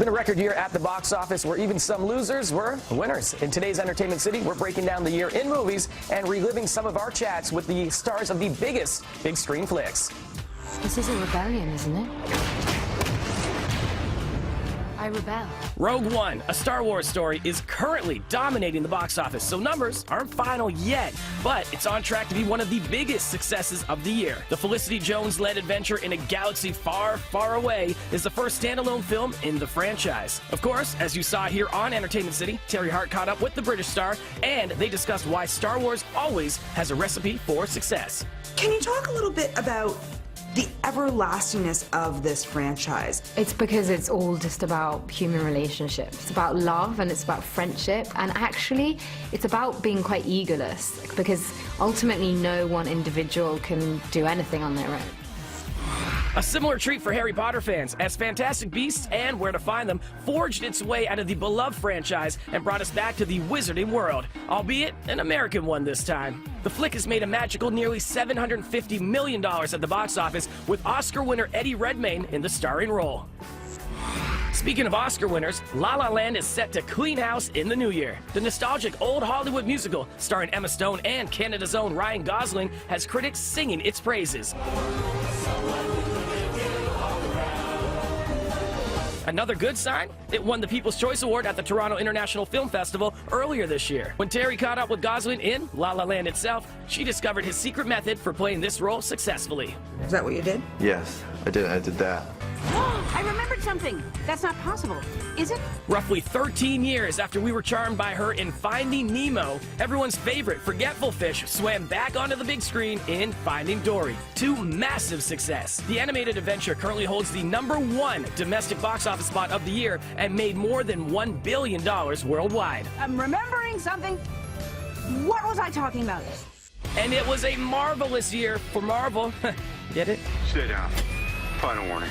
been a record year at the box office where even some losers were winners. In today's Entertainment City, we're breaking down the year in movies and reliving some of our chats with the stars of the biggest big screen flicks. This is a rebellion, isn't it? I rebel. Rogue One, a Star Wars story, is currently dominating the box office, so numbers aren't final yet, but it's on track to be one of the biggest successes of the year. The Felicity Jones-led adventure in a galaxy far, far away is the first standalone film in the franchise. Of course, as you saw here on Entertainment City, Terry Hart caught up with the British star, and they discussed why Star Wars always has a recipe for success. Can you talk a little bit about the everlastingness of this franchise? It's because it's all just about human relationships. It's about love and it's about friendship, and actually it's about being quite egoless, because ultimately no one individual can do anything on their own. A similar treat for Harry Potter fans, as Fantastic Beasts and Where to Find Them forged its way out of the beloved franchise and brought us back to the wizarding world, albeit an American one this time. The flick has made a magical nearly $750 million at the box office, with Oscar winner Eddie Redmayne in the starring role. Speaking of Oscar winners, La La Land is set to clean house in the new year. The nostalgic old Hollywood musical, starring Emma Stone and Canada's own Ryan Gosling, has critics singing its praises. Another good sign? It won the People's Choice Award at the Toronto International Film Festival earlier this year. When Terry caught up with Gosling in La La Land itself, she discovered his secret method for playing this role successfully. Is that what you did? Yes, I did that. I remembered something. That's not possible, is it? Roughly 13 years after we were charmed by her in Finding Nemo, everyone's favorite forgetful fish swam back onto the big screen in Finding Dory, to massive success. The animated adventure currently holds the #1 domestic box office spot of the year and made more than $1 billion worldwide. I'm remembering something. What was I talking about? And it was a marvelous year for Marvel. Get it? Stay down. Final warning.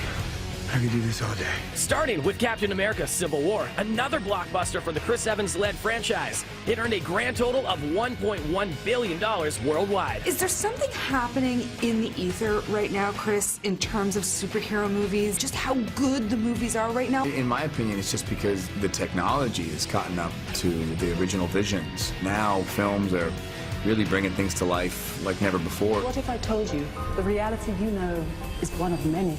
I could do this all day. Starting with Captain America: Civil War, another blockbuster for the Chris Evans-led franchise. It earned a grand total of $1.1 billion worldwide. Is there something happening in the ether right now, Chris, in terms of superhero movies? Just how good the movies are right now? In my opinion, it's just because the technology has caught up to the original visions. Now films are really bringing things to life like never before. What if I told you the reality you know is one of many?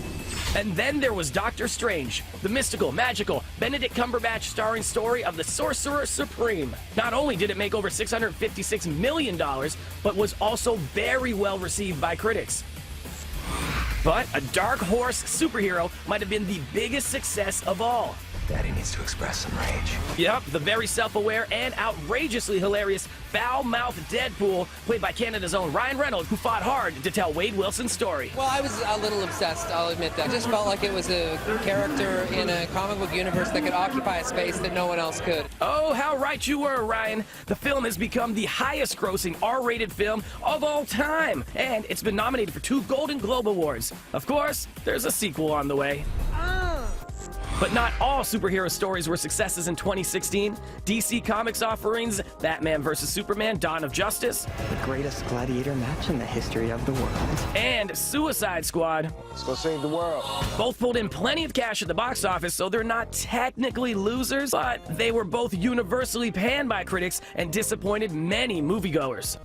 And then there was Doctor Strange, the mystical, magical, Benedict Cumberbatch starring story of the Sorcerer Supreme. Not only did it make over $656 million, but was also very well received by critics. But a dark horse superhero might have been the biggest success of all. Daddy needs to express some rage. Yep, the very self-aware and outrageously hilarious foul-mouthed Deadpool, played by Canada's own Ryan Reynolds, who fought hard to tell Wade Wilson's story. Well, I was a little obsessed, I'll admit that. I just felt like it was a character in a comic book universe that could occupy a space that no one else could. Oh, how right you were, Ryan. The film has become the highest-grossing R-rated film of all time, and it's been nominated for 2 Golden Globe Awards. Of course, there's a sequel on the way. But not all superhero stories were successes in 2016. DC Comics offerings Batman vs. Superman: Dawn of Justice, the greatest gladiator match in the history of the world, and Suicide Squad. Let's go save the world. Both pulled in plenty of cash at the box office, so they're not technically losers, but they were both universally panned by critics and disappointed many moviegoers.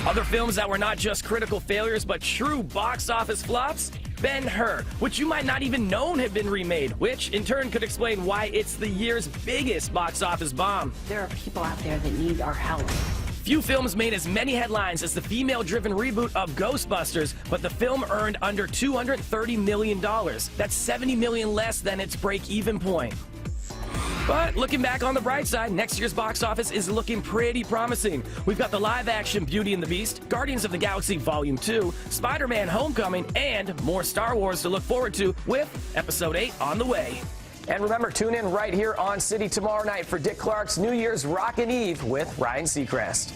Other films that were not just critical failures, but true box office flops? Ben-Hur, which you might not even known had been remade, which in turn could explain why it's the year's biggest box office bomb. There are people out there that need our help. Few films made as many headlines as the female-driven reboot of Ghostbusters, but the film earned under $230 million. That's $70 million less than its break-even point. But looking back on the bright side, next year's box office is looking pretty promising. We've got the live-action Beauty and the Beast, Guardians of the Galaxy Volume 2, Spider-Man: Homecoming, and more Star Wars to look forward to, with Episode 8 on the way. And remember, tune in right here on City tomorrow night for Dick Clark's New Year's Rockin' Eve with Ryan Seacrest.